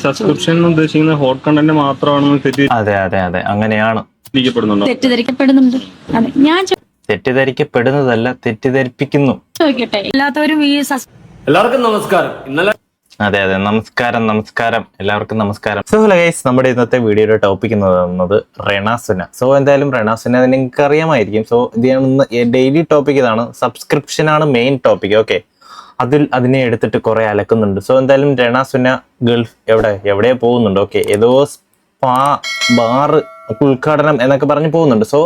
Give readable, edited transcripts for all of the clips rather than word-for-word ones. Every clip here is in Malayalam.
സബ്സ്ക്രിപ്ഷൻ ഉദ്ദേശിക്കുന്ന ഹോട്ട് കണ്ടന്റ് മാത്രമാണെന്ന് അതെ അതെ അതെ അങ്ങനെയാണ്. തെറ്റിദ്ധരിക്കപ്പെടുന്നുണ്ട്. തെറ്റിദ്ധരിക്കപ്പെടുന്നതല്ല, തെറ്റിദ്ധരിപ്പിക്കുന്നു. എല്ലാവർക്കും നമസ്കാരം. ഇന്നലെ അതെ അതെ നമസ്കാരം നമസ്കാരം എല്ലാവർക്കും നമസ്കാരം. സോ ഗൈസ്, നമ്മുടെ ഇന്നത്തെ വീഡിയോയുടെ ടോപ്പിക് എന്ന് പറയുന്നത് റെനാസുന. സോ എന്തായാലും റെനാസുന നിങ്ങൾക്ക് അറിയാമായിരിക്കും. സോ ഇതാണ് ഡെയിലി ടോപ്പിക്. ഇതാണ് സബ്സ്ക്രിപ്ഷൻ ആണ് മെയിൻ ടോപ്പിക്. ഓക്കെ, അതിനെ എടുത്തിട്ട് കുറെ അലക്കുന്നുണ്ട്. സോ എന്തായാലും റെനാസുന ഗൾഫ് എവിടെ പോകുന്നുണ്ട്. ഓക്കെ, ഏതോ സ്പാ ബാർ ഉദ്ഘാടനം എന്നൊക്കെ പറഞ്ഞ് പോകുന്നുണ്ട്. സോ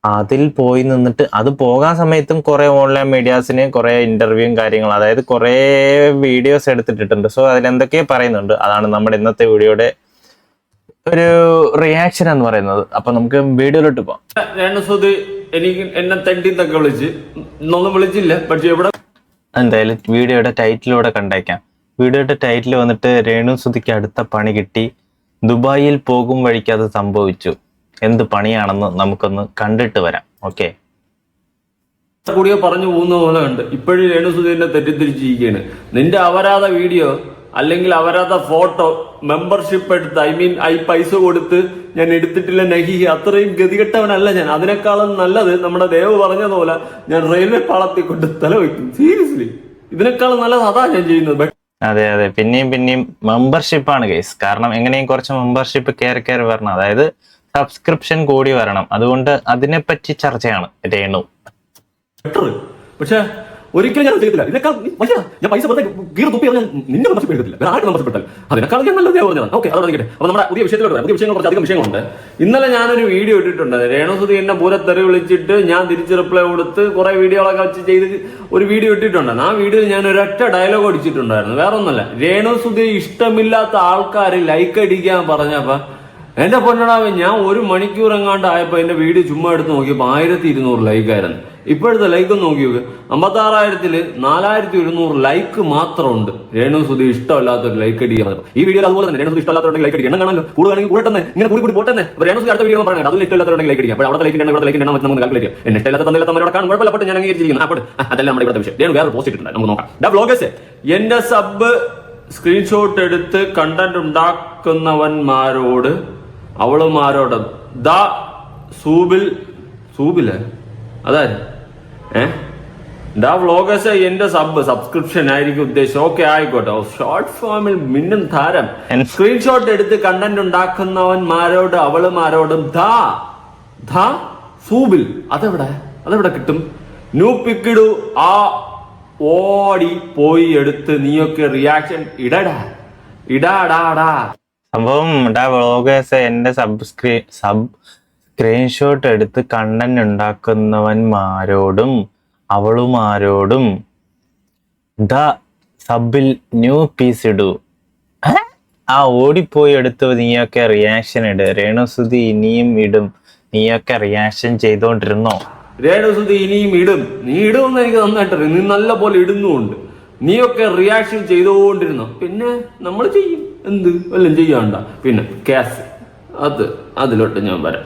അതിൽ പോയി നിന്നിട്ട് അത് പോകാൻ സമയത്തും കുറെ ഓൺലൈൻ മീഡിയാസിന് കുറെ ഇന്റർവ്യൂവും കാര്യങ്ങളും, അതായത് കുറെ വീഡിയോസ് എടുത്തിട്ടുണ്ട്. സോ അതിലെന്തൊക്കെയോ പറയുന്നുണ്ട്. അതാണ് നമ്മുടെ ഇന്നത്തെ വീഡിയോയുടെ ഒരു റിയാക്ഷൻ എന്ന് പറയുന്നത്. അപ്പൊ നമുക്ക് വീഡിയോയിലോട്ട് പോവാം. എനിക്ക് എന്നെ തെണ്ടിന്നൊക്കെ ഒന്നും വിളിച്ചില്ല. പക്ഷെ ഇവിടെ എന്തായാലും വീഡിയോയുടെ ടൈറ്റിലൂടെ കണ്ടേക്കാം. വീഡിയോയുടെ ടൈറ്റിൽ വന്നിട്ട് രേണു സുധിക്ക് അടുത്ത പണി കിട്ടി, ദുബായിൽ പോകും വഴിക്ക് അത് സംഭവിച്ചു. എന്ത് പണിയാണെന്ന് നമുക്കൊന്ന് കണ്ടിട്ട് വരാം. ഓക്കെ, കൂടിയോ പറഞ്ഞു പോകുന്ന പോലെ ഉണ്ട്. ഇപ്പോഴും രേണുസുധീനെ തെറ്റിദ്ധരിച്ചിരിക്കുകയാണ്. നിന്റെ അപരാധ വീഡിയോ അല്ലെങ്കിൽ അപരാധ ഫോട്ടോ മെമ്പർഷിപ്പ് എടുത്ത് പൈസ കൊടുത്ത് ഞാൻ എടുത്തിട്ടില്ല നഹി, അത്രയും ഗതികെട്ടവനല്ല ഞാൻ. അതിനേക്കാളും നല്ലത് നമ്മുടെ ദേവ് പറഞ്ഞതുപോലെ ഞാൻ റെയിൽവേ പാളത്തിൽ കൊണ്ട് തല വയ്ക്കും. സീരിയസ്ലി, ഇതിനേക്കാളും നല്ലത് അതാ ഞാൻ ചെയ്യുന്നത്. അതെ അതെ, പിന്നെയും മെമ്പർഷിപ്പാണ് കേസ്. കാരണം എങ്ങനെയും കുറച്ച് മെമ്പർഷിപ്പ് കയറി വരണം, അതായത് സബ്സ്ക്രിപ്ഷൻ കൂടി വരണം. അതുകൊണ്ട് അതിനെപ്പറ്റി ചർച്ചയാണ് രേണു. പക്ഷെ ഒരിക്കലും ഞാൻ ചെയ്തില്ല. ഇതിനേക്കാൾ ഞാൻ പൈസ നിന്റെ മെമ്പർഷിപ്പ് എടുത്തില്ല, വേറെ ആരുടെ മെമ്പർഷിപ്പ് എടുത്താൽ അതിനേക്കാൾ ഞാൻ നല്ലത് പറഞ്ഞതാണ്. ഓക്കെ, അതോടെ നിൽക്കട്ടെ. അപ്പൊ നമ്മുടെ പുതിയ വിഷയത്തിലോട്ട് വരാം. പുതിയ വിഷയങ്ങൾ കുറച്ചധികം വിഷയങ്ങളുണ്ട്. ഇന്നലെ ഞാനൊരു വീഡിയോ ഇട്ടിട്ടുണ്ട്. രേണുസുധി എന്നെ പൂരത്തെറി വിളിച്ചിട്ട് ഞാൻ തിരിച്ച് റിപ്ലൈ കൊടുത്ത് കുറെ വീഡിയോകളൊക്കെ വെച്ച് ചെയ്ത് ഒരു വീഡിയോ ഇട്ടിട്ടുണ്ട്. ആ വീഡിയോയിൽ ഞാൻ ഒരൊറ്റ ഡയലോഗ് അടിച്ചിട്ടുണ്ടായിരുന്നു. വേറെ ഒന്നല്ല, രേണുസുധി ഇഷ്ടമില്ലാത്ത ആൾക്കാർ ലൈക്ക് അടിക്കാൻ പറഞ്ഞപ്പോ എന്റെ പൊന്നടാവ്, ഞാൻ 1 മണിക്കൂർ എങ്ങാണ്ട് ആയപ്പോ എന്റെ വീഡിയോ ചുമ്മാ എടുത്ത് നോക്കിയപ്പോ 1200 ലൈക്കായിരുന്നു. ഇപ്പോഴത്തെ ലൈക്ക് നോക്കി നോക്ക്, 56,000-ൽ 4100 ലൈക്ക് മാത്രമുണ്ട്. രേണുസുധി ഇഷ്ടമല്ലാത്തൊരു ലൈക്ക് അടിക്കാൻ. ഈ വീഡിയോ അതുപോലെ തന്നെ രേണുസുധി ഇഷ്ടമല്ലാത്തവരുടെ ലൈക്ക് അടിക്കണം. കാണാനല്ലോ കൂടുതലാണെങ്കിൽ കൂടെ ഇങ്ങനെ കൂടി പോട്ടെ. രേണുസുധി അടുത്ത വീഡിയോ പറയുന്നത് അതിൽ ഇഷ്ടമില്ലാത്തവരുടെ ലൈക്ക് അടിക്കാം. അപ്പോൾ അവിടെ ലൈക്ക് ഇവിടെ ലൈക്ക് ഇടണം, നമുക്ക് കാൽക്കുലേറ്റ് ചെയ്യാം. എന്നെ ഇഷ്ടമില്ലാത്ത തമ്മിലവിടെ കാണും, കുഴപ്പമില്ല. അപ്പോൾ ഞാൻ അംഗീകരിച്ചിരിക്കുന്നു. അപ്പോൾ അതെല്ലാം നമ്മുടെ ഇവിടുത്തെ വിഷയം. രേണു വേറെ പോസ്റ്റ് ഇട്ടിട്ടുണ്ട്, നമുക്ക് നോക്കാം. വ്ലോഗേഴ്സ്, എന്റെ സബ് സ്ക്രീൻഷോട്ട് എടുത്ത് കണ്ടന്റ് ഉണ്ടാക്കുന്നവന്മാരോട് അവളുമാരോട് സൂബില് അതായത് വ്ലോഗേഴ്സ് എന്റെ സബ്സ്ക്രിപ്ഷൻ ആയിരിക്കും ഉദ്ദേശം. ഓക്കെ, ആയിക്കോട്ടെ. ഷോർട്ട് ഫോമിൽ മിന്നും താരം സ്ക്രീൻഷോട്ട് എടുത്ത് കണ്ടന്റ് ഉണ്ടാക്കുന്നവന്മാരോട് അവളുമാരോടും സൂബിൽ അതെവിടെ കിട്ടും? ന്യൂ പിക്കിടു ആ ഓടി പോയി എടുത്ത് നീയൊക്കെ റിയാക്ഷൻ ഇടാടാ. സംഭവം വ്ളോഗേഴ്സ് എന്റെ സ്ക്രീൻഷോട്ട് എടുത്ത് കണ്ടന്റ് ഉണ്ടാക്കുന്നവന്മാരോടും അവളുമാരോടും സബിൽ ന്യൂ പീസ് ഇടൂ. ആ ഓടിപ്പോയി എടുത്ത് നീയൊക്കെ റിയാക്ഷൻ ഇട്. രേണുസുധി ഇനിയും ഇടും, നീയൊക്കെ റിയാക്ഷൻ ചെയ്തോണ്ടിരുന്നോ? രേണുസുധി ഇനിയും ഇടും, നീ ഇടുമെന്ന് എനിക്ക് നന്നായിട്ടറിയാം. നീ നല്ല പോലെ ഇടുന്നുണ്ട്. നീയൊക്കെ റിയാക്ഷൻ ചെയ്തുകൊണ്ടിരുന്നോ? പിന്നെ നമ്മൾ ചെയ്യും, എന്ത് വല്ലതും ചെയ്യാണ്ട. പിന്നെ കേസ് അതിലോട്ട് ഞാൻ വരാം.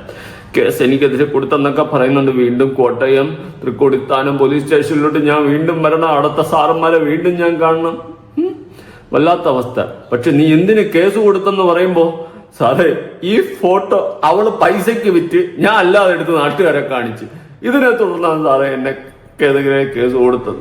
കേസ് എനിക്കെതിരെ കൊടുത്തെന്നൊക്കെ പറയുന്നുണ്ട്. വീണ്ടും കോട്ടയം തൃക്കൊടിത്താനം പോലീസ് സ്റ്റേഷനിലോട്ട് ഞാൻ വീണ്ടും വരണം. അടുത്ത സാറന്മാരെ വീണ്ടും ഞാൻ കാണണം. വല്ലാത്ത അവസ്ഥ. പക്ഷെ നീ എന്തിന് കേസ് കൊടുത്തെന്ന് പറയുമ്പോ, സാറേ ഈ ഫോട്ടോ അവള് പൈസക്ക് വിറ്റ് ഞാൻ അല്ലാതെ എടുത്ത് നാട്ടുകാരെ കാണിച്ച്, ഇതിനെ തുടർന്നാണ് സാറേ എന്നെതിരെ കേസ് കൊടുത്തത്.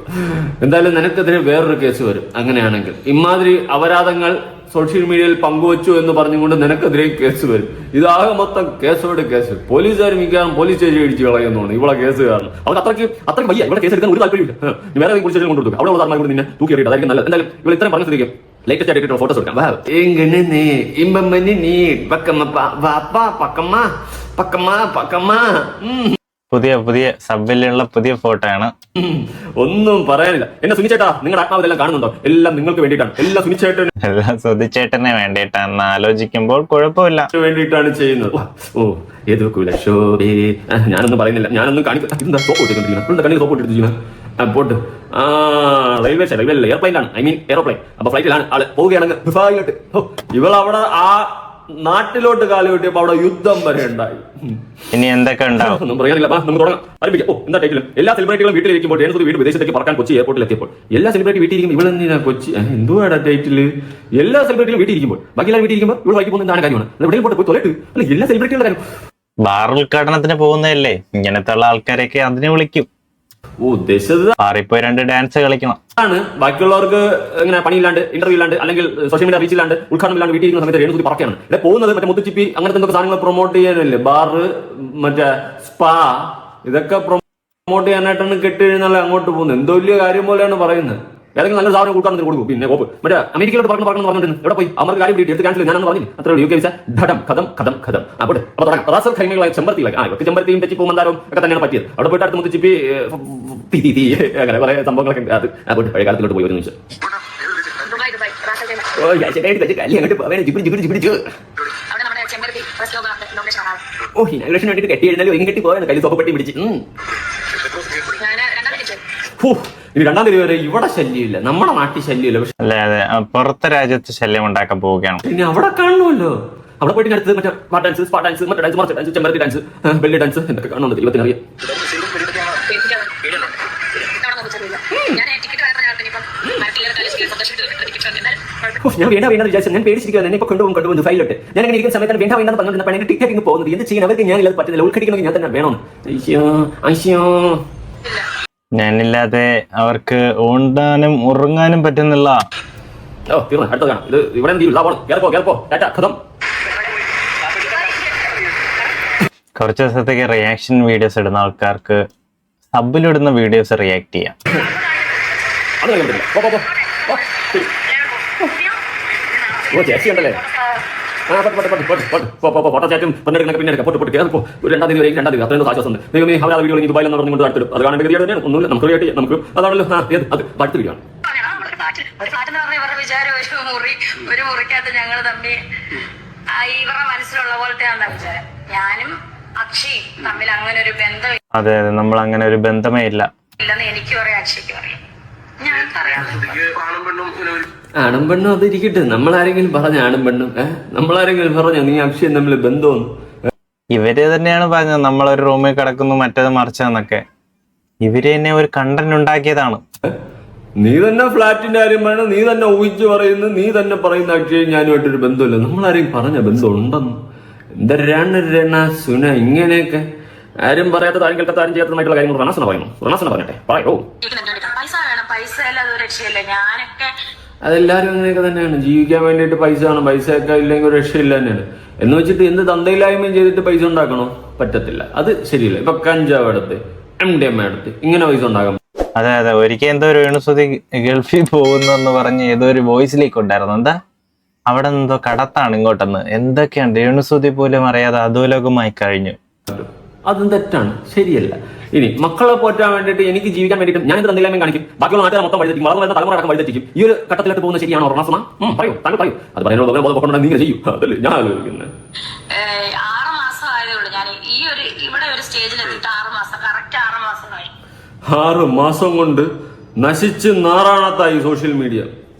എന്തായാലും നിനക്കെതിരെ വേറൊരു കേസ് വരും. അങ്ങനെയാണെങ്കിൽ ഇമാതിരി അപരാധങ്ങൾ സോഷ്യൽ മീഡിയയിൽ പങ്കുവച്ചു എന്ന് പറഞ്ഞുകൊണ്ട് നിനക്കെതിരെ കേസ് വരും. ഇതാകെ മൊത്തം കേസോട് കേസ്. പോലീസുകാർ മിക്കവാറും പോലീസ് സ്റ്റേഷൻ ഇടിച്ച് കളയുന്നതാണ് ഇവളെ കേസ് കാരണം. അവർക്ക് അത്രയ്ക്ക് വയ്യ. ഇവിടെ കേസ് എടുക്കാൻ ഒരു താല്പര്യമില്ല. വേറെ പോലീസ് സ്റ്റേഷൻ കൊണ്ടുകൊടുക്കും. അവിടെ ഉള്ള താരന്മാർ നിന്നെ തൂക്കി എറിയിട്ട് അതായിരിക്കും നല്ലത്. എന്തായാലും ഇവിടെ ഇത്രയും പറഞ്ഞു സ്ഥിതിക്കും ലേറ്റസ്റ്റ് ആയിട്ട് ഫോട്ടോസ് എടുക്കാം. പുതിയ സബിലുള്ള പുതിയ ഫോട്ടോ ആണ്. ഒന്നും പറയാനില്ല. എന്നെ സുനിച്ചേട്ടാ, നിങ്ങളുടെ ആത്മാവെല്ലാം കാണുന്നുണ്ടോ? എല്ലാം നിങ്ങൾക്ക് വേണ്ടിയിട്ടാണ്. എല്ലാം സുധിച്ചേട്ടനെ വേണ്ടിയിട്ടാണ് ആലോചിക്കുമ്പോൾ കുഴപ്പമില്ല, വേണ്ടിയിട്ടാണ് ചെയ്യുന്നത്. ഓ ഏത് കുലശോഭേ, ഞാനൊന്നും പറയുന്നില്ല, ഞാനൊന്നും കാണിക്കുന്ന സോപ്പ് ഇട്ടിരിക്കുന്നത്. സോപ്പ് ഇട്ടിരിക്കുന്നത് പോട്ട്. Railway എയർപ്ലെയിനാണ്, airplane. അപ്പൊ ഫ്ലൈറ്റിലാണ് ആള് പോവുകയാണെങ്കിൽ ഇവളവിടെ ആ നാട്ടിലോട്ട് കാല് കിട്ടിയപ്പോ അവിടെ യുദ്ധം വരെ ഉണ്ടായി. ഇനി എന്തൊക്കെ ഉണ്ടാവും ഒന്നും പറയാനില്ല. നമുക്ക് തുടങ്ങാം, ആരംഭിക്കാം. എന്താ ടൈറ്റിൽ? എല്ലാ സെലിബ്രിറ്റികളും വീട്ടിലിരിക്കുമ്പോൾ രേണുസുതി വീട് വിദേശത്തേക്ക് പറക്കാൻ കൊച്ചി എയർപോർട്ടിൽ എത്തിയപ്പോൾ എല്ലാ സെലിബ്രിറ്റി വീട്ടിലിരിക്കും. ഇവിടെ എന്തിനാ കൊച്ചി? എന്തുവാടാ ടൈറ്റില്? എല്ലാ സെലിബ്രിറ്റികളും വീട്ടിലിരിക്കുമ്പോൾ ബാക്കി എല്ലാവരും വീട്ടിലിരിക്കുമ്പോൾ ഇവിടെ വൈകി പോകുന്ന എന്താണ് കാര്യമാണ്? എവിടെയും പോയി തൊലട്ട് അല്ല, എല്ലാ സെലിബ്രിറ്റികളുടെ കാര്യം. ബാർ ഉദ്ഘാടനത്തിന് പോകുന്നതല്ലേ, ഇങ്ങനത്തെ ഉള്ള ആൾക്കാരെയൊക്കെ അതിനെ വിളിക്കും. ഉദ്ദേശിച്ചത് ബാറിപ്പോയി 2 ഡാൻസ് കളിക്കണം ആണ്. ബാക്കിയുള്ളവർക്ക് ഇങ്ങനെ പണിയില്ലാണ്ട്, ഇന്റർവ്യൂ ഇല്ലാണ്ട്, അല്ലെങ്കിൽ സോഷ്യൽ മീഡിയ റീച്ച് ഇല്ലാണ്ട്, ഉദ്ഘാടനം ഇല്ലാണ്ട് വീട്ടിൽ സമയത്ത് രേണുസുതി പറക്കുകയാണ്. ഇവിടെ പോകുന്നത് മറ്റേ മുത്തുച്ചിപ്പി അങ്ങനത്തെ എന്തൊക്കെ സാധനങ്ങൾ പ്രൊമോട്ട് ചെയ്യാനല്ലേ. ബാറ്, മറ്റേ സ്പാ, ഇതൊക്കെ പ്രൊമോട്ട് ചെയ്യാനായിട്ടാണ് കെട്ടിഴുന്നാലും അങ്ങോട്ട് പോകുന്നത്. എന്തോ വലിയ കാര്യം പോലെയാണ് പറയുന്നത്. ഏതെങ്കിലും നല്ല സാധനം ഉദ്ഘാടനത്തിന് കൊടുക്കും. പിന്നെ കോപ്പ് മറ്റേ അമേരിക്കയിലോട്ട് പറഞ്ഞു പറഞ്ഞിട്ടുണ്ട്. എവിടെ പോയി അവർക്ക് കാര്യം വീട്ടിൽ എടുത്ത് ക്യാൻസൽ ഞാനെന്ന് പറഞ്ഞു. അത്ര യു കെ വിസ ഘടം കഥം കഥം കഥം. അപ്പോൾ റാസൽ ഖൈമകളായ ചെമ്പരത്തികളായി ഇവർക്ക് ചെമ്പരത്തിയും തെച്ചിപ്പൂ മന്ദാരവും ഒക്കെ തന്നെയാണ് പറ്റിയത്. അവിടെ പോയിട്ട് അടുത്ത് മുത്തിച്ചിപ്പി അങ്ങനെ കുറെ സംഭവങ്ങളൊക്കെ അത് അപ്പോൾ പഴയ കാലത്തിലോട്ട് പോയി ഒരു നിമിഷം. ഇനാഗ്രേഷൻ വേണ്ടിട്ട് കെട്ടി എഴുന്നാലും എങ്ങനെ കെട്ടി പോയാണ് കയ്യിൽ സോപ്പപ്പെട്ടി പിടിച്ച്. ഇനി 2-ാം തീയതി വരെ ഇവിടെ ശല്യമില്ല, നമ്മുടെ നാട്ടിൽ ശല്യമില്ല. പക്ഷെ അല്ലെ അതെ, പുറത്തെ രാജ്യത്ത് ശല്യം ഉണ്ടാക്കാൻ പോവുകയാണ്. പിന്നെ അവിടെ കാണണമല്ലോ. അവിടെ പോയിട്ട് അടുത്ത് മറ്റേ പാട്ട് ഡാൻസ്, സ്പാ ഡാൻസ്, മറ്റേ ഡാൻസ്, മറിച്ച് ഡാൻസ്, ചെമ്പരത്തി ഡാൻസ്, ബെല്ലി ഡാൻസ്, എന്തൊക്കെ കാണുന്നുണ്ട് ദൈവത്തിനറിയാം. ഞാൻ വേണ്ട വിചാരിച്ചു. ഞാൻ പേടിച്ചിരിക്കുകയാണ്. എന്നെ ഇപ്പൊ കൊണ്ടുപോകും ഫൈലിട്ട്. ഞാൻ അങ്ങനെ ഇരിക്കുന്ന സമയത്ത് വേണ്ട വേണ്ടെന്ന് പറഞ്ഞിട്ട് പണി ടിക്കറ്റിങ് പോകുന്നത്. എന്ത് ചെയ്യാൻ അവർക്ക് ഞാൻ ഇല്ലാതെ പറ്റുന്നില്ല. ഉൾക്കടിക്കണമെങ്കിൽ ഞാൻ തന്നെ വേണമെന്ന്. ഞാനില്ലാതെ അവർക്ക് ഊണ്ടാനും ഉറങ്ങാനും പറ്റുന്നില്ല. ഓ തീർന്നു, അടുത്ത കാണാം. ഇത് ഇവിടെ കുറച്ച് ദിവസത്തേക്ക് റിയാക്ഷൻ വീഡിയോസ് ഇടുന്ന ആൾക്കാർക്ക് സബിലിടുന്ന വീഡിയോസ് റിയാക്ട് ചെയ്യാം. ചേച്ചി ഉണ്ടല്ലേ? ഫോട്ടോ ചാറ്റും പിന്നെ പൊട്ട് 2-ാം തീയതി വരെ 2-ാം തീയതി അത്രയും ആശ്വാസമുണ്ട്. ദൈവമേ അവരെ വീഡിയോ ദുബായിൽ എന്ന് പറഞ്ഞുകൊണ്ട് അടുത്തിടും. അത് കാണേണ്ട ഗതിയാണ് തന്നെയാണ്. ഒന്നുമില്ല, നമുക്ക് റിയാക്ട് ചെയ്യാം. നമുക്ക് അതാണല്ലോ അത് അടുത്ത വീഡിയോ ആണ്. ഒരു മുറിക്കകത്ത് ഞങ്ങൾ തമ്മിൽ ഇവരുടെ മനസ്സിലുള്ള പോലത്തെ വിചാരം. ഞാനും അക്ഷയ് തമ്മിൽ അങ്ങനെ ഒരു ബന്ധം. അതെ അതെ, നമ്മൾ അങ്ങനെ ഒരു ബന്ധമേ ഇല്ല. ഇല്ലെന്ന് എനിക്ക് പറയാം, അക്ഷയ്ക്ക് പറയാം. ആണും പെണ്ണും അതിരിക്കട്ടെ. നമ്മളാരെങ്കിലും പറഞ്ഞ ആണും പെണ്ണും നമ്മളാരെങ്കിലും പറഞ്ഞ നീ അക്ഷയ് തമ്മിൽ ബന്ധമൊന്നും. ഇവര് തന്നെയാണ് പറഞ്ഞത് നമ്മളൊരു റൂമിൽ കിടക്കുന്നു മറ്റേത് മറിച്ചെന്നൊക്കെ. ഇവര് തന്നെ ഒരു കണ്ടന്റ് ഉണ്ടാക്കിയതാണ്. നീ തന്നെ ഫ്ലാറ്റിന്റെ കാര്യം പറയണം, നീ തന്നെ ഊഹിച്ചു പറയുന്നു, നീ തന്നെ പറയുന്ന അക്ഷയ് ഞാനുമായിട്ടൊരു ബന്ധമില്ല. നമ്മളാരെയും പറഞ്ഞ ബന്ധം ഉണ്ടെന്ന്. എന്താ സുന ഇങ്ങനെയൊക്കെ ആരും പറയാത്ത താരം കേൾക്കാത്ത ആരും ചെയ്യാത്തതായിട്ടുള്ള കാര്യങ്ങൾ റണാസന പറയുന്നു. റണാസന പറഞ്ഞട്ടെ, പറയോ. അതെല്ലാരും അങ്ങനെയൊക്കെ തന്നെയാണ്. ജീവിക്കാൻ വേണ്ടിയിട്ട് പൈസ വേണം. പൈസയൊക്കെ ഇല്ലെങ്കിൽ ഒരു രക്ഷയില്ല തന്നെയാണ്. എന്ന് വെച്ചിട്ട് എന്ത് തന്തയില്ലായ്മയും ചെയ്തിട്ട് പൈസ ഉണ്ടാക്കണോ? പറ്റത്തില്ല, അത് ശരിയല്ല. ഇപ്പൊ കഞ്ചാവ് എടുത്ത് MDMA എടുത്ത് ഇങ്ങനെ പൈസ ഉണ്ടാക്കാം. അതെ അതെ, ഒരിക്കൽ എന്തോ രേണുസുതി ഗൾഫിൽ പോകുന്നെന്ന് പറഞ്ഞ് ഏതോ ഒരു വോയിസ് ലീക്ക് ഉണ്ടായിരുന്നു. എന്താ അവിടെ എന്തോ കടത്താണ് ഇങ്ങോട്ടെന്ന് എന്തൊക്കെയാണ് രേണുസുതി പോലും അറിയാതെ അധോലോകമായി കഴിഞ്ഞു. അതും തെറ്റാണ്, ശരിയല്ല. ഇനി മക്കളെ പോറ്റാൻ വേണ്ടിയിട്ട് എനിക്ക് ജീവിക്കാൻ വേണ്ടിയിട്ട് ഞാൻ ഇത് എന്തെങ്കിലും കാണിക്കും. ബാക്കിയുള്ള നാട്ടുകാർ മൊത്തം വഴിതെറ്റിക്കും, വളർന്നു വരുന്ന തലമുറ അടക്കം വഴിതെറ്റിക്കും. ഈ ഒരു ഘട്ടത്തിലേക്ക് പോകുന്നത് ശരിയാണോ റണാസന? പറയൂ, താങ്കൾ പറയൂ. അത് പറയുന്നത് നിങ്ങൾ ചെയ്യൂ. അതല്ലേ ഞാൻ ആലോചിക്കുന്നത്. 6 മാസം ആയതേ ഉള്ളൂ ഞാൻ ഇവിടെ ഒരു സ്റ്റേജിൽ എത്തിയിട്ട്. 6 മാസം, കറക്റ്റ് 6 മാസം കഴിഞ്ഞു. 6 മാസം കൊണ്ട് നശിച്ച് നാറാണത്തായി സോഷ്യൽ മീഡിയ.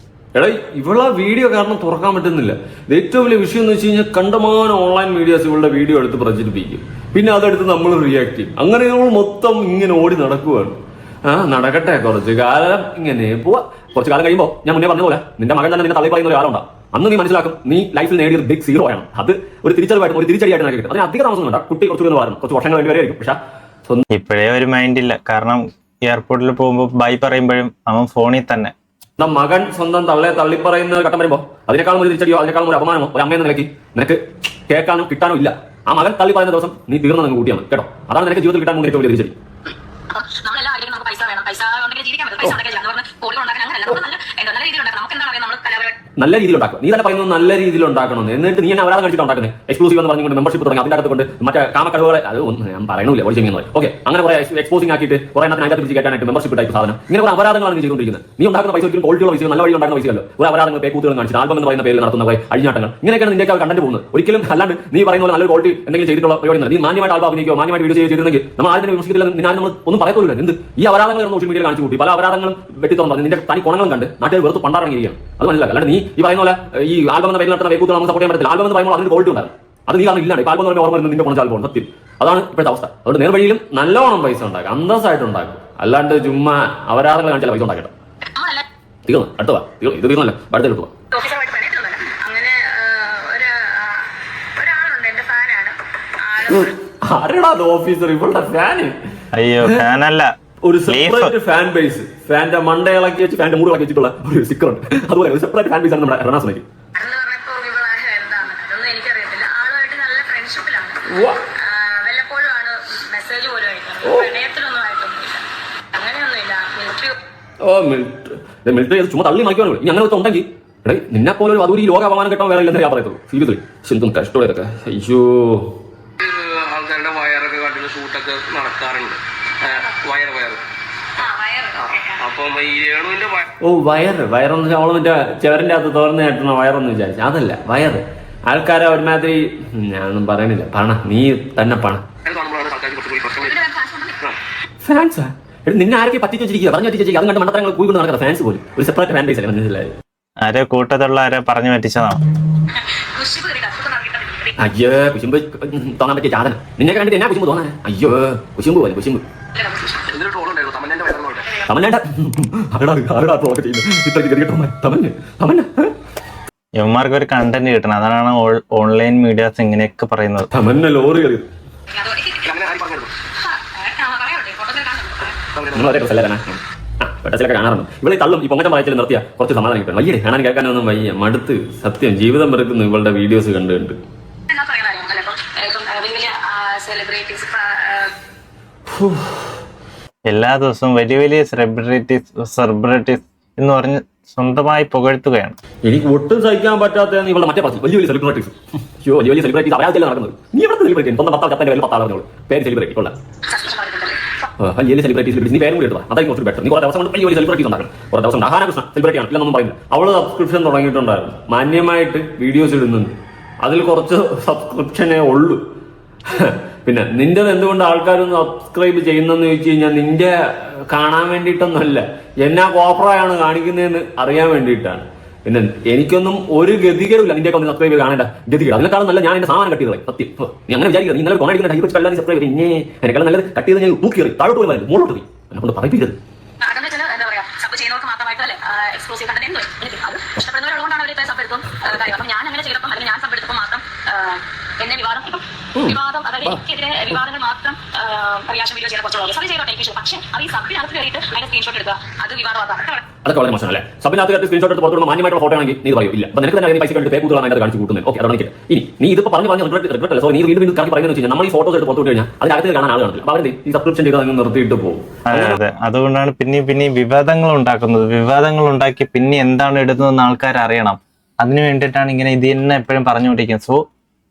എടാ ഇവളെ വീഡിയോ കാരണം തുറക്കാൻ പറ്റുന്നില്ല. ഇത് ഏറ്റവും വലിയ വിഷയം എന്ന് വെച്ച് കഴിഞ്ഞാൽ കണ്ടമാനം ഓൺലൈൻ മീഡിയാസ് ഇവളുടെ വീഡിയോ എടുത്ത് പ്രചരിപ്പിക്കും. പിന്നെ അതെടുത്ത് നമ്മൾ റിയാക്ട് ചെയ്യും. അങ്ങനെ നമ്മൾ മൊത്തം ഇങ്ങനെ ഓടി നടക്കുവാണ്. നടക്കട്ടെ, കുറച്ച് കാലം ഇങ്ങനെ പോവാ. കുറച്ച് കാലം കഴിയുമ്പോൾ ഞാൻ മുന്നേ പറഞ്ഞ പോലെ നിന്റെ മകൻ തന്നെ നിന്നെ തള്ളി പറയുന്ന ഒരു ആളുണ്ടാവും. അന്ന് നീ മനസ്സിലാക്കും നീ ലൈഫിൽ നേടിയത് ബിഗ് സീറോ ആണ്. അത് ഒരു തിരിച്ചറിവായിട്ടും ഒരു തിരിച്ചടിയായിട്ട് കിട്ടും. അതിന് അധികം താമസം വേണ്ട. കുട്ടി കുറച്ച് വാരണം, കുറച്ച് വർഷങ്ങൾ വേണ്ടി വരെയായിരിക്കും. പക്ഷെ ഇപ്പോഴേ ഒരു മൈൻഡ് ഇല്ല. കാരണം എയർപോർട്ടിൽ പോകുമ്പോൾ ബൈ പറയുമ്പോഴും അവൻ ഫോണിൽ തന്നെ. മകൻ സ്വന്തം തള്ളെ തള്ളി പറയുന്ന ഘട്ടം വരുമ്പോൾ അതിനേക്കാളും ഒരു തിരിച്ചടിയോ അതിനേക്കാളും ഒരു അപമാനമോ ഒരു അമ്മയെന്ന നിലയ്ക്ക് നിനക്ക് കേൾക്കാനോ കിട്ടാനോ ഇല്ല. ആ മകൻ തള്ളി പറയുന്ന ദിവസം നീ തീർന്ന നിങ്ങൾ കൂട്ടിയാണ് കേട്ടോ. അതാണ് നിനക്ക് ജീവിതത്തിൽ കിട്ടാൻ ഏറ്റവും വലിയ തിരിച്ചടി. നല്ല രീതിയിൽ ഉണ്ടാക്കും. നീ തന്നെ പറയുന്നത് നല്ല രീതിയിൽ ഉണ്ടാക്കണം. എന്നിട്ട് നീ എന്നെ അപരാധം കഴിച്ചിട്ട് ഉണ്ടാക്കുന്നത്. എക്സ്ക്ലൂസീവ് എന്ന് പറഞ്ഞുകൊണ്ട് മെമ്പർഷിപ്പ് തുടങ്ങി അതിന്റെ അകത്ത് കൊണ്ട് മറ്റേ കാമക്കടവുകളെ അത് ഒന്നും ഞാൻ പറയണില്ല. ഓടി ചെയ്യുന്നത് ഓക്കെ. അങ്ങനെ കുറെ എക്സ്പോസിംഗ് ആക്കിയിട്ട് കുറെ എണ്ണത്തിന് അതിനകത്ത് പിടിച്ച് കയറ്റാനായിട്ട് മെമ്പർഷിപ്പ് ടൈപ്പ് സാധനം ഇങ്ങനെ കുറെ അപരാധങ്ങളാണ് നീ ചെയ്തുകൊണ്ടിരിക്കുന്നത്. നീ ഉണ്ടാക്കുന്ന പൈസ ഒരിക്കലും ക്വാളിറ്റിയുള്ള പൈസ നല്ല വഴി ഉണ്ടാക്കുന്ന പൈസയല്ലോ. ഒരു അപരാധങ്ങൾ പേക്കൂത്തുകൾ കാണിച്ചിട്ട് ആൽബം എന്ന് പറയുന്ന പേരിൽ നടത്തുന്ന കുറെ അഴിഞ്ഞാട്ടങ്ങൾ ഇങ്ങനെയൊക്കെയാണ് നിന്റെ കണ്ടന്റ് പോകുന്നത്. ഒരിക്കലും അല്ലാണ്ട് നീ പറയുന്ന പോലെ നല്ലൊരു ക്വാളിറ്റി എന്തെങ്കിലും ചെയ്തിട്ടുള്ള പരിപാടി നീ മാന്യമായിട്ട് ആൽബം അഭിനയിക്കോ മാന്യമായിട്ട് വീഡിയോ ചെയ്തിരുന്നെങ്കിൽ നമ്മൾ ആരും വിമർശിക്കില്ല. ഞാൻ നമ്മൾ ഒന്നും പറയത്തില്ല. എന്ത് ഈ അപരാധങ്ങൾ സോഷ്യൽ മീഡിയയിൽ കാണിച്ചു കൂട്ടി പല അപരാധങ്ങളും വെട്ടിത്തുറന്നു നിന്റെ തനി കുണങ്ങളും കണ്ട് നാട്ടുകാർ വെറുതെ പണ്ടാറങ്ങിയിരിക്കുകയാണ്. അത് മനസ്സിലാക്കുക. അല്ലാണ്ട് നീ ഈ പറയുന്ന പോലെ ഈ ആൽബം എന്ന പേരിൽ നടത്തുന്ന വേക്കൂത്ത് നമുക്ക് സപ്പോർട്ട് ചെയ്യാൻ പറ്റില്ല. ആൽബം എന്ന് പറയുമ്പോൾ അതിന് ക്വാളിറ്റി ഉണ്ടാകും. അത് നീ കാരണം ഇല്ലാണ്ട് ആൽബം എന്ന് പറയുമ്പോൾ ഓർമ്മ വരുന്നത് നിന്റെ കുറച്ച് ആൽബം സത്യം. അതാണ് ഇപ്പോഴത്തെ അവസ്ഥ. അതുകൊണ്ട് നേർവഴിയിലും നല്ലോണം പൈസ ഉണ്ടാക്കുക, അന്തസ്സായിട്ട് ഉണ്ടാക്കും. അല്ലാണ്ട് ചുമ്മാ അവരാധന കാണിച്ചാൽ പൈസ ഉണ്ടാക്കട്ടെ. തീർന്നു, അടുത്ത വാ. ഇത് തീർന്നല്ലോ, അടുത്ത എടുത്തു. ആരാടാ ഓഫീസർ? ഇവളുടെ ഫാന്? അയ്യോ, ഫാനല്ല, ഒരു സെപ്പറേറ്റ് ഫാൻ ബേസ്. ഫാന്റെ മണ്ട ഇളക്കി വെച്ച് ഫാന്റെ മൂട് ഇളക്കി വെച്ചിട്ടുള്ള ഒരു സ്റ്റിക്കർ ഉണ്ട്. അതുപോലെ ഒരു സെപ്പറേറ്റ് ഫാൻ ബേസ് ആണ് നമ്മുടെ റെനാസോണിക്ക്. ഓ മിലിറ്ററി ചുമ്മാ തള്ളി മാറ്റിയാണ്. ഇനി അങ്ങനെ ഉണ്ടെങ്കിൽ എടേ നിന്നെ പോലെ ഒരു അതൊരു ലോക അപമാനം കിട്ടാൻ വേറെ ഇല്ലെന്ന് ഞാൻ പറയത്തുള്ളൂ. സീരിയസ്ലി എന്തും കഷ്ടോടെ ഇതൊക്കെ. അയ്യോ, ആൾക്കാരുടെ വയറൊക്കെ കാട്ടിന് ഷൂട്ടൊക്കെ നടക്കാറുണ്ട്. അപ്പം ഈ രേണുവിന്റെ ഓ വയറെന്ന് അവള് മറ്റേ ചെവറിന്റെ അകത്ത് തുറന്നു കേട്ടണ വയറൊന്നും വിചാരിച്ചു. അതല്ല വയറ്. ആൾക്കാരെ ഒരുമാതിരി ഞാനൊന്നും പറയണില്ല. പണ നീ തന്നെ പണ ഫാൻസാ. നിന്നെ ആരൊക്കെ പറ്റിച്ച് വെച്ചിരിക്കുക, പറഞ്ഞു പറ്റിച്ച് അത് കണ്ട് മണ്ടത്തരങ്ങൾ കൂടി നടക്കുന്ന ഫാൻസ് പോലും ഒരു സെപ്പറേറ്റ് ഫാൻ ബേസ് അല്ലേ? മനസ്സിലായി? ആരെ കൂട്ടത്തുള്ള ആരെ പറഞ്ഞു പറ്റിച്ചതാണ്. അയ്യോ, കുശുമ്പ് തോന്നാൻ പറ്റിയ ചാതന. നിന്നെ കണ്ടിട്ട് എന്നാ കുശുമ്പ് തോന്നാൻ? അയ്യോ, കുശുമ്പ് പോലെ കുശുമ്പ്. യവന്മാർക്ക് ഒരു കണ്ടന്റ് കിട്ടണം. അതാണ് ഓൺലൈൻ മീഡിയാസ് ഇങ്ങനെയൊക്കെ പറയുന്നത്. ലോറി കാണാറുണ്ട്. ഇവിടെ തള്ളും ഈ പൊങ്ങച്ചം വായിച്ചാൽ നിർത്തിയ കുറച്ച് സമാധാനം കിട്ടും. വയ്യേ കാണാൻ കേൾക്കാനൊന്നും വയ്യ, മടുത്ത് സത്യം ജീവിതം വെറുക്കുന്നു ഇവളുടെ വീഡിയോസ് കണ്ടുകൊണ്ട്. എല്ലാ ദിവസവും വലിയ വലിയ സെലിബ്രിറ്റീസ് എന്ന് പറഞ്ഞ് സ്വന്തമായി പുകഴ്ത്തുകയാണ്. എനിക്ക് ഒട്ടും സഹിക്കാൻ പറ്റാത്ത ഇവളുടെ മറ്റേ പറഞ്ഞു വലിയ സെലിബ്രിറ്റീസ്. അയ്യോ, വലിയ സെലിബ്രിറ്റീസ് അവരാജല്ലേ നടക്കുന്നത്. നീ എവിടെ സെലിബ്രിറ്റി? സ്വന്തം പത്താളത്തിന്റെ പേര് 10 ആളെ പേര് സെലിബ്രിറ്റി കൊള്ളാം. വലിയ സെലിബ്രിറ്റീസ് നീ പേരും കൂടി എടുത്താൽ അതായത് കുറച്ച് ബെറ്റർ. നീ കുറേ ദിവസം കൊണ്ട് വലിയ സെലിബ്രിറ്റീസ് ഉണ്ടാക്കണം. കുറേ ദിവസം ഉണ്ട്. ആഹാരകൃഷ്ണ സെലിബ്രിറ്റിയാണ് ഇല്ലെന്നൊന്നും പറയുന്നില്ല. അവള് സബ്സ്ക്രിപ്ഷൻ തുടങ്ങിയിട്ടുണ്ടായിരുന്നു. മാന്യമായിട്ട് വീഡിയോസ് ഇടുന്നുണ്ട്. അതിൽ കുറച്ച് സബ്സ്ക്രിപ്ഷനേ ഉള്ളൂ. പിന്നെ നിന്റെ എന്തുകൊണ്ട് ആൾക്കാരൊന്ന് സബ്സ്ക്രൈബ് ചെയ്യുന്നെന്ന് ചോദിച്ചു കഴിഞ്ഞാൽ നിന്റെ കാണാൻ വേണ്ടിയിട്ടൊന്നുമല്ല, എന്നാ കോപ്പറായാണ് കാണിക്കുന്നതെന്ന് അറിയാൻ വേണ്ടിയിട്ടാണ്. പിന്നെ എനിക്കൊന്നും ഒരു ഗതികരുമില്ല നിന്റെ ഒക്കെ ഒന്ന് സബ്സ്ക്രൈബ് ചെയ്ത് കാണേണ്ട ഗതികേട്. അതിനേക്കാളും നല്ല ഞാൻ എന്റെ സാധനം കട്ട് ചെയ്തത് സത്യം. നീ അങ്ങനെ വിചാരിക്കുന്നത് ഇന്നലെ കോണടിക്കുന്ന ടൈപ്പ് വെച്ച് കല്ലാതെ സബ്സ്ക്രൈബ് ചെയ്ത് ഇന്നേ എന്നെക്കാളും നല്ലത് കട്ട് ചെയ്ത് ഞാൻ തൂക്കിയറി താഴോട്ട് പോയി വരും മുകളിലോട്ട് പോയി എന്നെ കൊണ്ട് പറയിപ്പിക്കരുത്. ഞാൻ അങ്ങനെ ചെയ്തപ്പോൾ അല്ലെങ്കിൽ ഞാൻ സബ്ബെടുത്തപ്പോൾ മാത്രം എന്നെ വിവാദം അതായത് എനിക്കെതിരെ വിവാദങ്ങൾ മാത്രം റിയാക്ഷൻ വീഡിയോ ചെയ്യാൻ കുറച്ചുള്ളൂ. സബ് ചെയ്തോട്ടെ എനിക്ക് ഇഷ്ടം. പക്ഷേ അത് ഈ സബിനകത്ത് കയറിയിട്ട് അതിന്റെ സ്ക്രീൻഷോട്ട് എടുക്കുക, അത് വിവാദമാക്കാം. അതൊക്കെ വളരെ മോശമല്ലേ? സബിനകത്ത് കയറി സ്ക്രീൻഷോട്ട് എടുത്ത് പുറത്തുള്ള മാന്യമായിട്ടുള്ള ഫോട്ടോ ആണെങ്കിൽ നീ പറയും ഇല്ല. അപ്പൊ നിനക്ക് തന്നെ പൈസ കണ്ടിട്ട് പേക്കൂട്ടുകളാണ് അതിനകത്ത് കാണിച്ച് കൂട്ടുന്നത്. ഓക്കെ, അതാണ് എനിക്ക്. ഇനി നീ ഇതിപ്പോൾ പറഞ്ഞു റിഗ്രറ്റ് അല്ല. സോ നീ വീണ്ടും കറക്കി പറയുന്നത് വെച്ച് കഴിഞ്ഞാൽ നമ്മൾ ഈ ഫോട്ടോസ് എടുത്ത് പുറത്തു കഴിഞ്ഞാൽ അതിനകത്ത് കാണാൻ ആൾ കാണില്ല. അപ്പൊ അവരെ ഈ സബ്സ്ക്രിപ്ഷൻ ചെയ്ത് അങ്ങ് നിർത്തിയിട്ട് പോകും. അതെ, അതുകൊണ്ടാണ് പിന്നെയും വിവാദങ്ങൾ ഉണ്ടാക്കുന്നത്. വിവാദങ്ങൾ ഉണ്ടാക്കി പിന്നെ എന്താണ് ഇടുന്നതെന്ന് ആൾക്കാർ അറിയണം. അതിനു വേണ്ടിയിട്ടാണ് ഇങ്ങനെ ഇത് തന്നെ എപ്പോഴും പറഞ്ഞുകൊണ്ടിരിക്കുന്നത്. സോ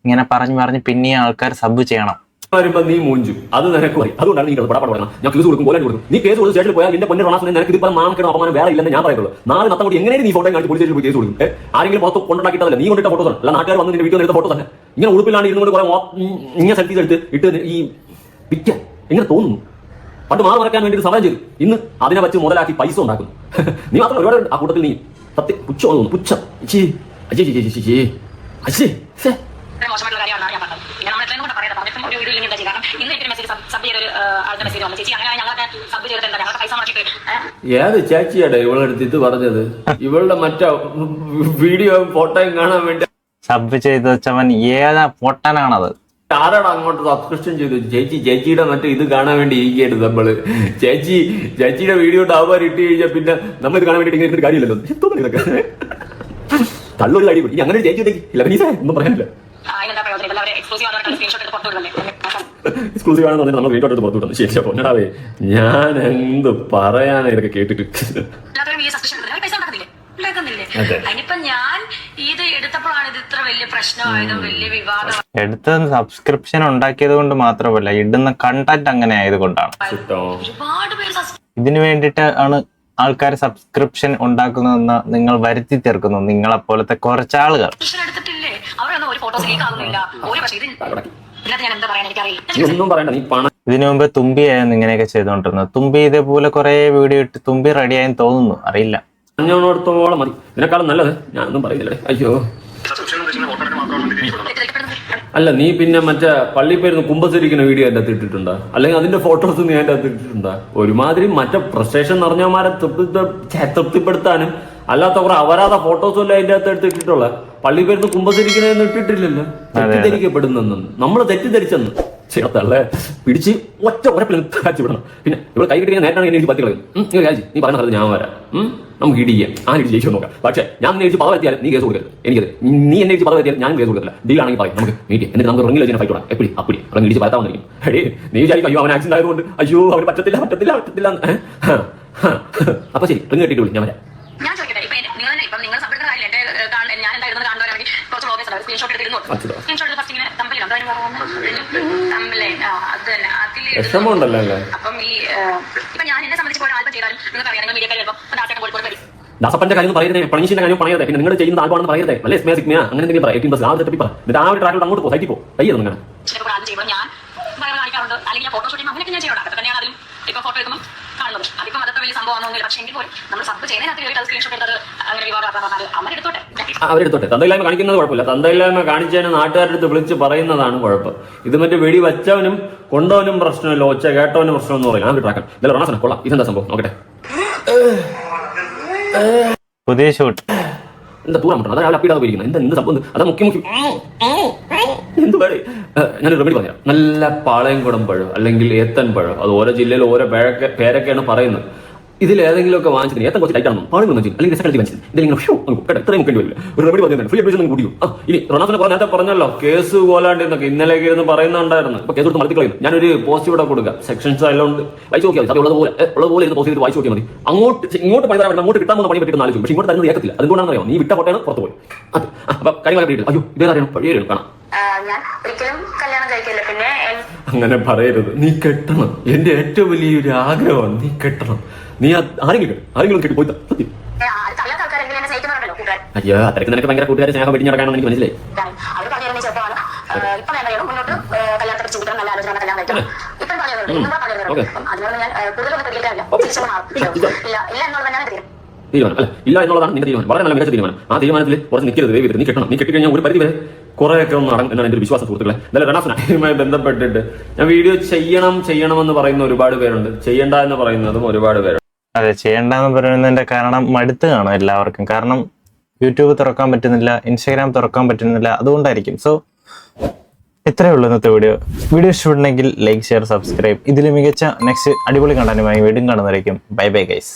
ഇങ്ങനെ പറഞ്ഞ് പിന്നെ ആൾക്കാർ സബ് ചെയ്യണം. വരുമ്പോൾ നീ മൂഞ്ചും, അത് നിനക്ക് പറയും. അതുകൊണ്ടാണ് നീ പടപട പറയണം. ഞാൻ കേസ് കൊടുക്കും, കൊല്ലാൻ കൊടുക്കും. നീ കേസ് കൊടുത്ത് സ്റ്റേഷനിൽ പോയാൽ എന്റെ പൊന്നെ റൊണാസിനെ നിനക്ക് ഇതിപ്പോൾ മാനക്കേട് അപമാനം വേറെ ഇല്ലെന്ന് ഞാൻ പറയുള്ളൂ. 4 നത്തം കൂടി എങ്ങനെയാണ് നീ ഫോട്ടോ കാണിച്ച് പോലീസ് സ്റ്റേഷനിൽ പോയി കേസ് കൊടുക്കും? ആരെങ്കിലും പുറത്ത് കൊണ്ടുണ്ടാക്കിയിട്ടല്ല, നീ കൊണ്ടിട്ട ഫോട്ടോസ് അല്ല. നാട്ടുകാർ വന്ന് നിന്റെ വീട്ടിൽ എടുത്ത ഫോട്ടോസ് തന്നെ ഇങ്ങനെ ഉടുപ്പിലാണ് ഇരുന്നുകൊണ്ട് കുറെ ഇങ്ങനെ സെൽഫീസ് എടുത്ത് ഇട്ട് ഈ വിൽക്കാൻ എങ്ങനെ തോന്നുന്നു? പണ്ട് മാറി മറക്കാൻ വേണ്ടി സമരം ചെയ്തു. ഇന്ന് അതിനെ വെച്ച് മുതലാക്കി പൈസ ഉണ്ടാക്കുന്നു. നീ മാത്രം ഒരുപാട് ആ കൂട്ടത്തിൽ നീ സത്യം പുച്ഛം തോന്നുന്നു. പുച്ഛം മോശമായിട്ടുള്ള കാര്യമാണ് ഞാൻ പറഞ്ഞത്. പിന്നെ നമ്മൾ എത്രയും കൂടെ പറയുന്നത് പറഞ്ഞിട്ടും ഒരു വീഡിയോ ഇല്ലെങ്കിൽ എന്താ ചെയ്യുക? കാരണം ഇന്ന് ഇത്തിരി മെസ്സേജ് സബ് ചെയ്ത ഒരു ആളുടെ മെസ്സേജ് വന്നു. ചേച്ചി അങ്ങനെ ഞങ്ങളൊക്കെ സബ് ചെയ്തിട്ട് എന്താ ഞങ്ങളുടെ പൈസ മുടക്കിയിട്ട് ഏത് ചേച്ചിയാടെ ഇവളെടുത്ത് ഇത് പറഞ്ഞത്? ഇവളുടെ മറ്റേ വീഡിയോ ഫോട്ടോയും കാണാൻ വേണ്ടി സബ് ചെയ്ത് വെച്ചവൻ ഏതാ പൊട്ടനാണത്? ആരാണ് അങ്ങോട്ട് സബ്സ്ക്രിപ്ഷൻ ചെയ്തു? ചേച്ചിയുടെ മറ്റേ ഇത് കാണാൻ വേണ്ടി ഇരിക്കരുത് നമ്മള്. ചേച്ചിയുടെ വീഡിയോ ഡൗബർ ഇട്ട് കഴിഞ്ഞാൽ പിന്നെ നമ്മൾ ഇത് കാണാൻ വേണ്ടി ഇങ്ങനെ ഒരു കാര്യമില്ലല്ലോ. ഇതൊക്കെ തള്ളൊരു കാര്യം. ഇനി അങ്ങനെ ഒരു ചേച്ചി ലബനീസേ ഒന്നും പറയാനില്ല. എക്സ്ക്ലൂസീവ് ആണെന്ന് പറഞ്ഞാൽ നമ്മൾ വീട്ടോട്ട് പുറത്തു വിട്ടത്. ശരി, പൊന്നടാവേ ഞാൻ എന്ത് പറയാനാ ഇതൊക്കെ കേട്ടിട്ട്. അതിനിപ്പോ ഞാൻ ഇത് എടുത്തപ്പോഴാണ് ഇത് ഇത്ര വലിയ പ്രശ്നമായതും വലിയ വിവാദം. എടുത്ത സബ്സ്ക്രിപ്ഷൻ ഉണ്ടാക്കിയത് കൊണ്ട് മാത്രമല്ല, ഇടുന്ന കണ്ടന്റ് അങ്ങനെ ആയതുകൊണ്ടാണ്. ഒരുപാട് പേര് ഇതിനു വേണ്ടിയിട്ട് ആണ് ആൾക്കാർ സബ്സ്ക്രിപ്ഷൻ ഉണ്ടാക്കുന്നതെന്ന് നിങ്ങൾ വരുത്തി തീർക്കുന്നു. നിങ്ങളെ പോലത്തെ കുറച്ചാളുകൾ. എടുത്തിട്ടില്ലേ? അവരൊന്നും ഒരു ഫോട്ടോസ് ലീക്ക് ആകുന്നില്ല. ഒരു പക്ഷേ ഞാൻ എന്താ പറയാൻ എനിക്കറിയില്ല. ഇതിനു മുമ്പ് തുമ്പിയായിരുന്നു ഇങ്ങനെയൊക്കെ ചെയ്തുകൊണ്ടിരുന്നത്. തുമ്പി ഇതേപോലെ കുറെ വീഡിയോ ഇട്ട് തുമ്പി റെഡിയായെന്ന് തോന്നുന്നു, അറിയില്ല. പറഞ്ഞോടത്തോളം മതി. ഇതിനേക്കാളും നല്ലത് ഞാനൊന്നും പറയുന്നില്ലേ. അയ്യോ അല്ല, നീ പിന്നെ മറ്റേ പള്ളി പേരുന്ന് കുമ്പസരിക്കുന്ന വീഡിയോ എൻ്റെ അകത്ത് ഇട്ടിട്ടുണ്ടോ? അല്ലെങ്കിൽ അതിന്റെ ഫോട്ടോസ് നീ എൻ്റെ അകത്ത് ഇട്ടിട്ടുണ്ടോ? ഒരുമാതിരി മറ്റേ ഫ്രസ്ട്രേഷൻ നിറഞ്ഞവന്മാരെ തൃപ്തിപ്പെടുത്താനും അല്ലാത്ത കുറെ അപരാധ ഫോട്ടോസും അല്ല അതിന്റെ അകത്ത് എടുത്തിട്ടുള്ള. പള്ളി പേരുന്ന് കുമ്പസരിക്കണെന്ന് ഇട്ടിട്ടില്ലല്ലോ. തെറ്റിദ്ധരിക്കപ്പെടുന്നെന്നും നമ്മൾ തെറ്റിദ്ധരിച്ചെന്ന് ചേർത്തല്ലേ പിടിച്ച് ഒറ്റ ഉറപ്പിൽ കാച്ചു വിടണം. പിന്നെ ഇവിടെ കൈ കിട്ടിയ നേരത്തെ എന്നെ പത്തി കളയും. നീ പറഞ്ഞ സ്ഥലത്ത് ഞാൻ വരാം, നമുക്ക് ഇടിക്കാം, ആരും ജയിച്ചു നോക്കാം. പക്ഷേ ഞാൻ നിന്നെ എഴുതി പദം എത്തിയാൽ നീ കേസ് കൊടുക്കരുത്. എനിക്കത് നീ എന്നെ എഴുതി പദം എത്തിയാൽ ഞാൻ കേസ് കൊടുക്കില്ല. ഡീലാണെങ്കിൽ പറയും നമുക്ക് മീറ്റ്, എന്നിട്ട് നമുക്ക് റിങ്ങിൽ വെച്ച് ഫൈറ്റ് കൊടുക്കാം. എപ്പടി അപ്പടി റിങ് ഇടിച്ച് പരത്താൻ വന്നിരിക്കും. എടേ നീ വിചാരിക്കും അയ്യോ അവൻ ആക്സിഡന്റ് ആയതുകൊണ്ട് അയ്യോ അവന് പറ്റത്തില്ല. അപ്പൊ ശരി, റിങ് കെട്ടിട്ട് വിളി, ഞാൻ വരാം. ഞാൻ ചോദിക്കട്ടെ, ഇപ്പൊ നിങ്ങൾ സംഘടനയില്ല എന്റെ ഞാൻ എന്തായിരുന്നു കാണുന്നവരാണെങ്കിൽ കുറച്ച് ഓഫീസ് ഉണ്ട്, സ്ക്രീൻഷോട്ട് എടുത്തിരുന്നു. സ്ക്രീൻഷോട്ട് ഫസ്റ്റ് ഇങ്ങനെ തമ്മിലുണ്ട് അത് തന്നെ വിഷമമുണ്ടല്ലോ അല്ലേ. അപ്പം ഈ ഇപ്പൊ ഞാൻ എന്നെ സംബന്ധിച്ച് ആൽബം ചെയ്താലും നിങ്ങൾക്ക് അറിയാം, നിങ്ങൾ മീഡിയ ചിലപ്പോൾ ദാസേട്ടൻ കോഴിക്കോട് വരും. ദാസപ്പന്റെ കാര്യം പറയരുതേ, പണിഷിന്റെ കാര്യം പറയരുതേ, പിന്നെ നിങ്ങൾ ചെയ്യുന്ന ആൽബമാണെന്ന് പറയരുതേ. അല്ലെ സ്മേ സിഗ്മ അങ്ങനെ എന്തെങ്കിലും പറയാം. 18 ആ തട്ടിപ്പാ. എന്നിട്ട് ആ ഒരു ട്രാക്കിലോട്ട് അങ്ങോട്ട് സൈറ്റിൽ പോ. കയ്യത് നിങ്ങൾ ആദ്യം ചെയ്യുമ്പോൾ ഞാൻ വയറ് കാണിക്കാറുണ്ട്, അല്ലെങ്കിൽ ഫോട്ടോ ഷൂട്ടിങ് അങ്ങനെയൊക്കെ ഞാൻ ചെയ്യാറുണ്ട്. അതൊക്കെ തന്നെയാണ് അതിലും ഇപ്പൊ ഫോട്ടോ എടുക്കുമ്പോൾ കാണുന്നത്. അതിപ്പം അതൊക്കെ വലിയ സംഭവമാണെന്നില്ല. പക്ഷേ എങ്കിൽ പോലും നമ്മൾ സബ് ചെയ്യുന്നതിനകത്ത് സ്ക്രീൻഷോട്ട് എടുത്തത് അങ്ങനെ വിവാദമാക്കാൻ അവരെടുത്തോട്ടെ. തന്തയില്ലായ്മ കാണിക്കുന്നത് കുഴപ്പമില്ല. തന്തയില്ലായ്മ കാണിച്ചതിന് നാട്ടുകാരുടെ അടുത്ത് വിളിച്ച് പറയുന്നതാണ് കുഴപ്പം. ഇത് മറ്റേ വെടി വെച്ചവനും കൊണ്ടവനും പ്രശ്നമില്ല, ഒച്ച കേട്ടവനും പ്രശ്നം എന്ന് പറയില്ല. ആ ഒരു ട്രാക്കൻ ഇതെല്ലാം റോണാസന കൊള്ളാം. ഇതെന്താ സംഭവം നോക്കട്ടെ. പുതിയ ഷൂട്ട് എന്താ തൂറാൻ പറ്റണം? അതാ അപ്പിടാതെ പോയിരിക്കുന്നത്. എന്ത് സംഭവം? അതാ മുക്കി എന്ത് പറയും? ഞാനൊരു റെമഡി പറയാം. നല്ല പാളയംകുടം പഴം അല്ലെങ്കിൽ ഏത്തൻ പഴം, അത് ഓരോ ജില്ലയിൽ ഓരോ പേരൊക്കെയാണ് പറയുന്നത്. ഇതിൽ ഏതെങ്കിലുമൊക്കെ വാങ്ങിച്ചിട്ട് ഏത്തൻ കുറച്ച് ടൈറ്റാണ് പാളി വന്നു അല്ലെങ്കിൽ സെക്കൻഡ് വാങ്ങിച്ചത് ഇതിലിങ്ങനെ ഇത്രയും മുക്കേണ്ടി വരില്ല. ഒരു റെമഡി പറഞ്ഞു ഫ്രീ അഡ്മിഷൻ കൂടിയും. ഇനി റൊണാസിനെ നേരത്തെ പറഞ്ഞല്ലോ കേസ് പോലാണ്ടെന്നൊക്കെ ഇന്നലെയൊക്കെ ഇരുന്ന് പറയുന്നുണ്ടായിരുന്നു. ഇപ്പൊ കേസ് കൊടുത്ത് മലത്തി കളയുന്നു. ഞാനൊരു പോസ്റ്റ് ഇവിടെ കൊടുക്കാം, സെക്ഷൻസ് എല്ലാം വായിച്ചു നോക്കിയാൽ മതി. ഉള്ളതുപോലെ ഇരുന്ന് പോസ്റ്റ് ചെയ്ത് വായിച്ചു നോക്കിയാൽ മതി. ഇങ്ങോട്ട് പണി തരാൻ അങ്ങോട്ട് കിട്ടാൻ പോകുന്ന പണി പറ്റുന്ന ആലോചിക്കും. പക്ഷേ ഇങ്ങോട്ട് തരുന്നത് ഏക്കത്തില്ല. അതുകൊണ്ടാണെന്ന് അറിയാം, നീ വിട്ട ഫോട്ടോയാണ് പുറത്ത് പോയി. അത് അപ്പൊ കാര്യങ്ങളൊക്കെ കിട്ടിയിട്ട് അയ്യോ ഇതേറിയണം പഴയ കാണാം. ഞാൻ ഒരിക്കലും കല്യാണം കഴിക്കില്ല. പിന്നെ അങ്ങനെ പറയരുത്. നീ കെട്ടണം. എന്റെ ഏറ്റവും വലിയൊരു ആഗ്രഹമാണ് നീ കെട്ടണം. നീ ആരെങ്കിലും കെട്ടി പോയി സത്യം. അയ്യോ അത്രയ്ക്ക് നിനക്ക് ഭയങ്കര കൂട്ടുകാരെ സ്നേഹം വെടിഞ്ഞ് നടക്കാണെന്ന് എനിക്ക് മനസ്സിലായി. തീരുമാനം അല്ല ഇല്ല എന്നുള്ളതാണ് നിന്റെ തീരുമാനം. വളരെ നല്ല മികച്ച തീരുമാനം. ആ തീരുമാനത്തിൽ കുറച്ച് നിൽക്കരുത്. ദൈവത്തിൽ നീ കെട്ടണം. നീ കെട്ടിക്കഴിഞ്ഞാൽ ഒരു പരിധി വരെ കുറേയൊക്കെ ഒന്ന് നടക്കും എന്നാണ് എൻ്റെ ഒരു വിശ്വാസം. സുഹൃത്തുക്കളെ, എന്തായാലും റണാസുനായി ബന്ധപ്പെട്ടിട്ട് ഞാൻ വീഡിയോ ചെയ്യണമെന്ന് പറയുന്ന ഒരുപാട് പേരുണ്ട്, ചെയ്യണ്ട എന്ന് പറയുന്നതും ഒരുപാട് പേരുണ്ട്. അതെ, ചെയ്യണ്ടെന്ന് പറയുന്നതിന്റെ കാരണം മടുത്ത് കാണും എല്ലാവർക്കും. കാരണം യൂട്യൂബ് തുറക്കാൻ പറ്റുന്നില്ല, ഇൻസ്റ്റാഗ്രാം തുറക്കാൻ പറ്റുന്നില്ല, അതുകൊണ്ടായിരിക്കും. സോ ഇത്രയേ ഉള്ളൂ ഇന്നത്തെ വീഡിയോ ഇഷ്ടപ്പെട്ടെങ്കിൽ ലൈക്ക്, ഷെയർ, സബ്സ്ക്രൈബ്. ഇതിൽ മികച്ച നെക്സ്റ്റ് അടിപൊളി കണ്ടന്റുമായി വീണ്ടും കാണുന്നതായിരിക്കും. Bye bye guys.